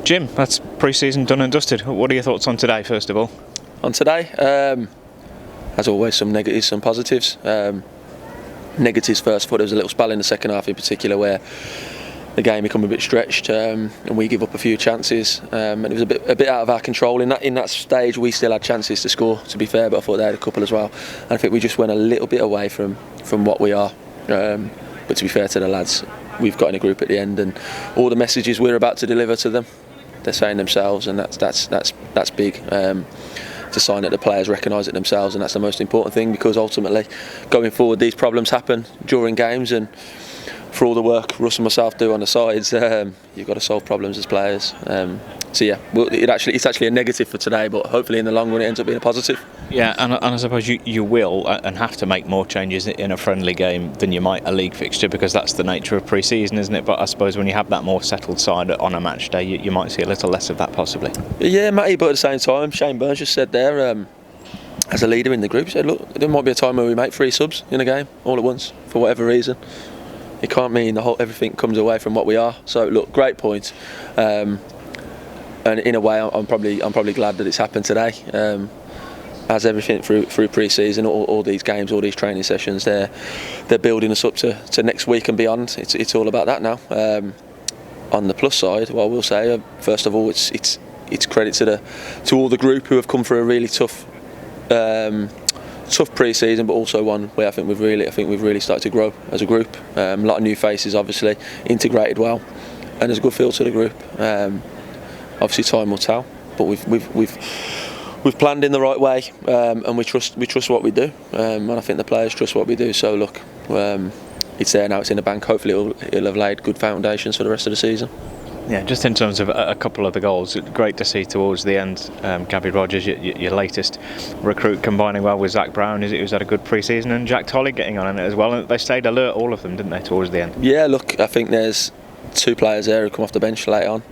Jim, that's pre-season done and dusted. What are your thoughts on today, first of all? On today, as always, some negatives, some positives. Negatives first. Thought there was a little spell in the second half in particular where the game became a bit stretched and we give up a few chances, and it was a bit out of our control. In that stage, we still had chances to score, to be fair, but I thought they had a couple as well. And I think we just went a little bit away from what we are. But to be fair to the lads, we've got in a group at the end, and all the messages we're about to deliver to them, they're saying themselves, and that's big. To sign that the players recognise it themselves, and that's the most important thing, because ultimately going forward these problems happen during games, and for all the work Russ and myself do on the sides, you've got to solve problems as players. So yeah, it's actually a negative for today, but hopefully in the long run it ends up being a positive. Yeah, and I suppose you will and have to make more changes in a friendly game than you might a league fixture, because that's the nature of pre-season, isn't it? But I suppose when you have that more settled side on a match day, you might see a little less of that possibly. Yeah, Matty, but at the same time, Shane Burns just said there, as a leader in the group, he said, look, there might be a time where we make 3 subs in a game all at once for whatever reason. It can't mean everything comes away from what we are. So look, great point. And in a way, I'm probably glad that it's happened today. As everything through pre-season, all these games, all these training sessions, they're building us up to next week and beyond. It's all about that now. On the plus side, what I will say, first of all, it's credit to all the group who have come through a really tough pre-season, but also one where I think we've really started to grow as a group. A lot of new faces, obviously, integrated well, and there's a good feel to the group. Obviously, time will tell, but we've planned in the right way, and we trust what we do, and I think the players trust what we do. So look, it's there now, it's in the bank. Hopefully, it'll have laid good foundations for the rest of the season. Yeah, just in terms of a couple of the goals, great to see towards the end. Gabby Rogers, your latest recruit, combining well with Zach Brown, who's had a good pre-season, and Jack Tolley getting on in it as well. And they stayed alert, all of them, didn't they, towards the end? Yeah, look, I think there's 2 players there who come off the bench late on,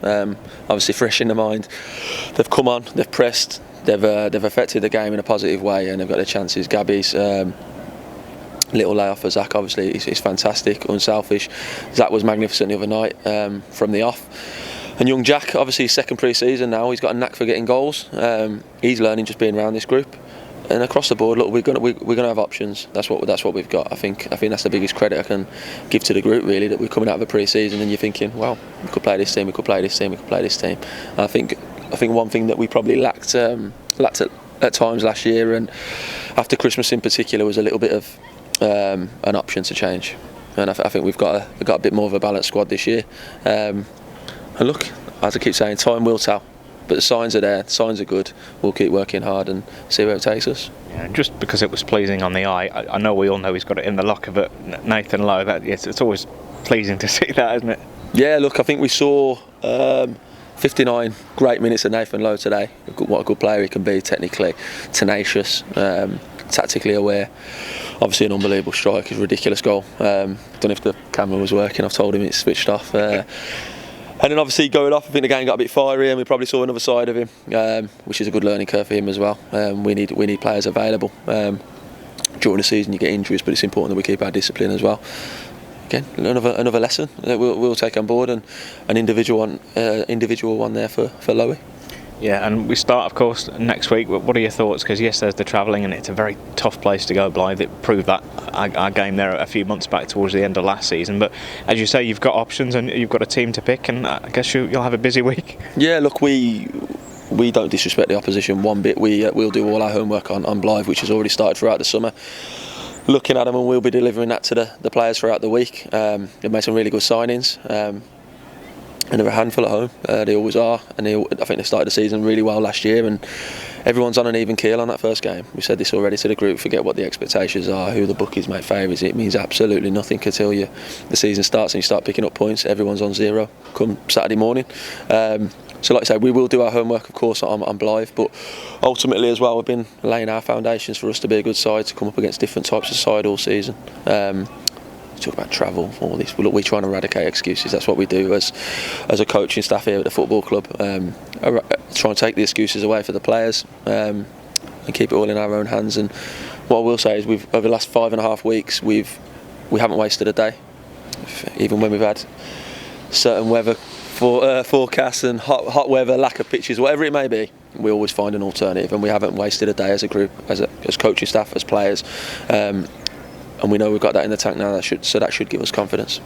obviously fresh in the mind. They've come on, they've pressed, they've affected the game in a positive way, and they've got their chances. Gabby's little layoff for Zach, obviously, is fantastic, unselfish. Zach was magnificent the other night from the off. And young Jack, obviously his second pre-season now, he's got a knack for getting goals. He's learning just being around this group. And across the board, look, we're gonna have options. That's what we've got. I think that's the biggest credit I can give to the group, really, that we're coming out of a pre-season and you're thinking, well, we could play this team, we could play this team, we could play this team. And I think one thing that we probably lacked at times last year, and after Christmas in particular, was a little bit of an option to change. And I think we've got a bit more of a balanced squad this year. And look, as I keep saying, time will tell. But the signs are there, the signs are good. We'll keep working hard and see where it takes us. Yeah, just because it was pleasing on the eye, I know we all know he's got it in the locker, but Nathan Lowe, it's always pleasing to see that, isn't it? Yeah, look, I think we saw 59 great minutes of Nathan Lowe today. What a good player he can be, technically, tenacious, tactically aware. Obviously an unbelievable strike, his ridiculous goal. Don't know if the camera was working, I've told him it's switched off. And then obviously going off, I think the game got a bit fiery and we probably saw another side of him, which is a good learning curve for him as well. We need players available. During the season you get injuries, but it's important that we keep our discipline as well. Again, another lesson that we'll take on board, and an individual one there for Lowy. Yeah, and we start, of course, next week. What are your thoughts? Because yes, there's the travelling, and it's a very tough place to go, Blythe. It proved that our game there a few months back towards the end of last season. But as you say, you've got options and you've got a team to pick, and I guess you'll have a busy week. Yeah, look, we don't disrespect the opposition one bit. We'll do all our homework on Blythe, which has already started throughout the summer. Looking at them, and we'll be delivering that to the players throughout the week. They've made some really good signings. And they're a handful at home, they always are, and I think they started the season really well last year, and everyone's on an even keel on that first game. We said this already to the group, forget what the expectations are, who the bookies make favourites. It means absolutely nothing until the season starts and you start picking up points. Everyone's on 0 come Saturday morning. So like I say, we will do our homework, of course, on Blythe, but ultimately as well, we've been laying our foundations for us to be a good side, to come up against different types of side all season. Talk about travel, all this. Look, we try and eradicate excuses. That's what we do as a coaching staff here at the football club. Try and take the excuses away for the players and keep it all in our own hands. And what I will say is, over the last 5.5 weeks, we haven't wasted a day. Even when we've had certain weather forecasts and hot weather, lack of pitches, whatever it may be, we always find an alternative, and we haven't wasted a day as a group, as coaching staff, as players, and we know we've got that in the tank now. That should give us confidence.